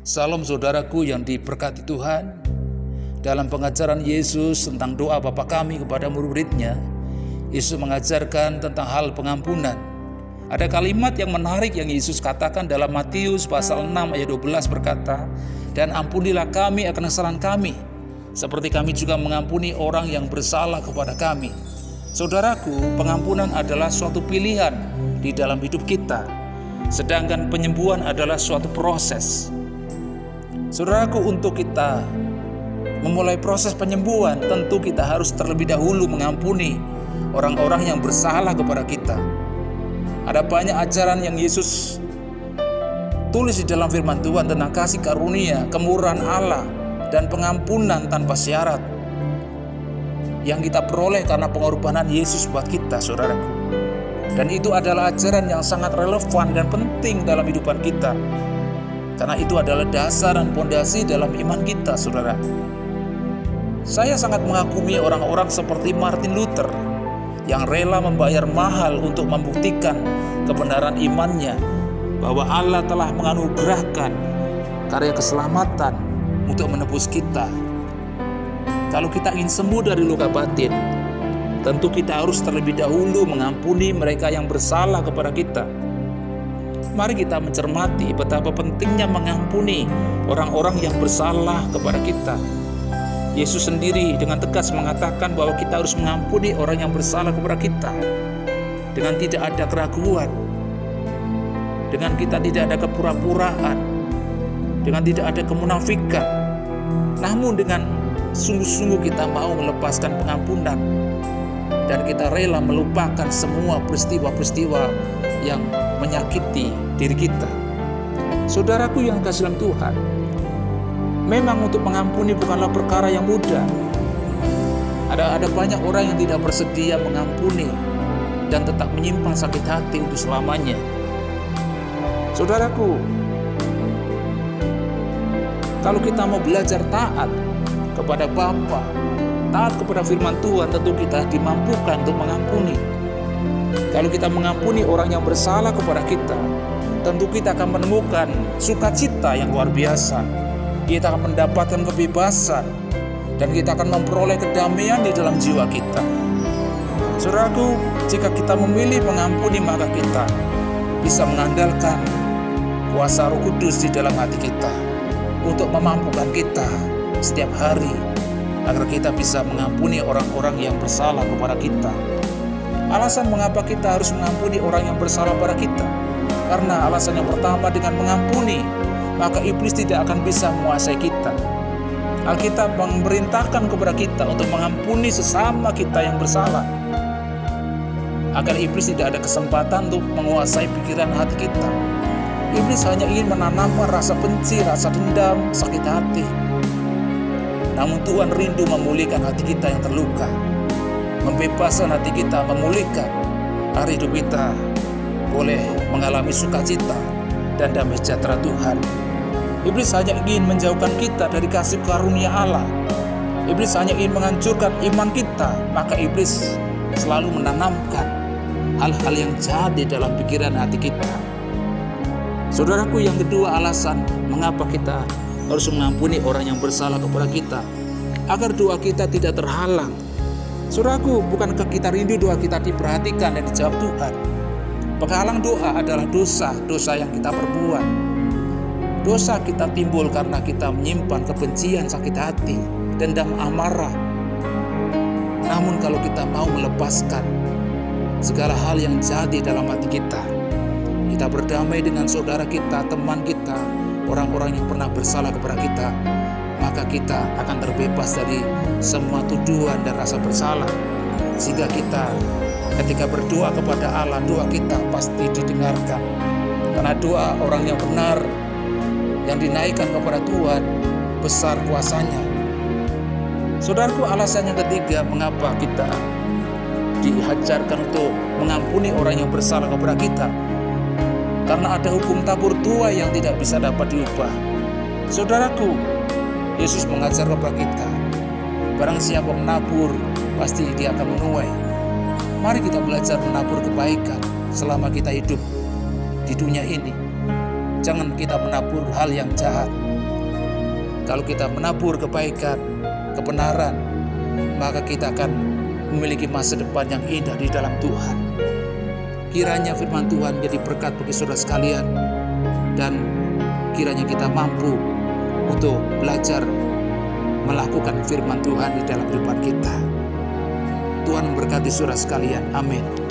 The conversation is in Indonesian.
Salam saudaraku yang diberkati Tuhan. Dalam pengajaran Yesus tentang doa Bapa kami kepada murid-muridnya, Yesus mengajarkan tentang hal pengampunan. Ada kalimat yang menarik yang Yesus katakan dalam Matius pasal 6 ayat 12 berkata, "Dan ampunilah kami akan kesalahan kami, seperti kami juga mengampuni orang yang bersalah kepada kami." Saudaraku, pengampunan adalah suatu pilihan di dalam hidup kita, sedangkan penyembuhan adalah suatu proses. Saudaraku, untuk kita memulai proses penyembuhan, tentu kita harus terlebih dahulu mengampuni orang-orang yang bersalah kepada kita. Ada banyak ajaran yang Yesus tulis di dalam firman Tuhan tentang kasih karunia, kemurahan Allah, dan pengampunan tanpa syarat yang kita peroleh karena pengorbanan Yesus buat kita, saudaraku. Dan itu adalah ajaran yang sangat relevan dan penting dalam kehidupan kita, karena itu adalah dasar dan fondasi dalam iman kita, saudara. Saya sangat mengagumi orang-orang seperti Martin Luther yang rela membayar mahal untuk membuktikan kebenaran imannya bahwa Allah telah menganugerahkan karya keselamatan untuk menebus kita. Kalau kita ingin sembuh dari luka batin, tentu kita harus terlebih dahulu mengampuni mereka yang bersalah kepada kita. Mari kita mencermati betapa pentingnya mengampuni orang-orang yang bersalah kepada kita. Yesus sendiri dengan tegas mengatakan bahwa kita harus mengampuni orang yang bersalah kepada kita dengan tidak ada keraguan, dengan kita tidak ada kepura-puraan, dengan tidak ada kemunafikan, namun dengan sungguh-sungguh kita mau melepaskan pengampunan dan kita rela melupakan semua peristiwa-peristiwa yang menyakiti diri kita. Saudaraku yang kasih dalam Tuhan, memang untuk mengampuni bukanlah perkara yang mudah. Ada banyak orang yang tidak bersedia mengampuni dan tetap menyimpan sakit hati untuk selamanya. Saudaraku, kalau kita mau belajar taat kepada Bapa, taat kepada firman Tuhan, tentu kita dimampukan untuk mengampuni. Kalau kita mengampuni orang yang bersalah kepada kita, tentu kita akan menemukan sukacita yang luar biasa. Kita akan mendapatkan kebebasan dan kita akan memperoleh kedamaian di dalam jiwa kita. Saudaraku, jika kita memilih mengampuni, maka kita bisa mengandalkan kuasa Roh Kudus di dalam hati kita untuk memampukan kita setiap hari agar kita bisa mengampuni orang-orang yang bersalah kepada kita. Alasan mengapa kita harus mengampuni orang yang bersalah pada kita, karena alasan yang pertama, dengan mengampuni maka iblis tidak akan bisa menguasai kita. Alkitab memerintahkan kepada kita untuk mengampuni sesama kita yang bersalah, agar iblis tidak ada kesempatan untuk menguasai pikiran hati kita. Iblis hanya ingin menanamkan rasa benci, rasa dendam, sakit hati. Namun Tuhan rindu memulihkan hati kita yang terluka, membebaskan hati kita, memulihkan hari hidup kita boleh mengalami sukacita dan damai sejahtera Tuhan. Iblis hanya ingin menjauhkan kita dari kasih karunia Allah. Iblis hanya ingin menghancurkan iman kita, maka iblis selalu menanamkan hal-hal yang jahat di dalam pikiran hati kita. Saudaraku, yang kedua, alasan mengapa kita harus mengampuni orang yang bersalah kepada kita, agar doa kita tidak terhalang. Saudaraku, bukankah kita rindu doa kita diperhatikan dan dijawab Tuhan? Penghalang doa adalah dosa yang kita perbuat. Dosa kita timbul karena kita menyimpan kebencian, sakit hati, dendam, amarah. Namun kalau kita mau melepaskan segala hal yang jahat di dalam hati kita, kita berdamai dengan saudara kita, teman kita, orang-orang yang pernah bersalah kepada kita, maka kita akan terbebas dari semua tuduhan dan rasa bersalah. Sehingga kita ketika berdoa kepada Allah, doa kita pasti didengarkan. Karena doa orang yang benar yang dinaikkan kepada Tuhan besar kuasanya. Saudaraku, alasan yang ketiga mengapa kita diajarkan untuk mengampuni orang yang bersalah kepada kita, karena ada hukum tabur tuai yang tidak bisa dapat diubah. Saudaraku, Yesus mengajar kepada kita, barang siapa menabur, pasti dia akan menuai. Mari kita belajar menabur kebaikan selama kita hidup di dunia ini. Jangan kita menabur hal yang jahat, Kalau kita menabur kebaikan, kebenaran, maka kita akan memiliki masa depan yang indah di dalam Tuhan. Kiranya firman Tuhan menjadi berkat bagi saudara sekalian, dan kiranya kita mampu untuk belajar melakukan firman Tuhan di dalam kehidupan kita. Tuhan memberkati saudara sekalian. Amin.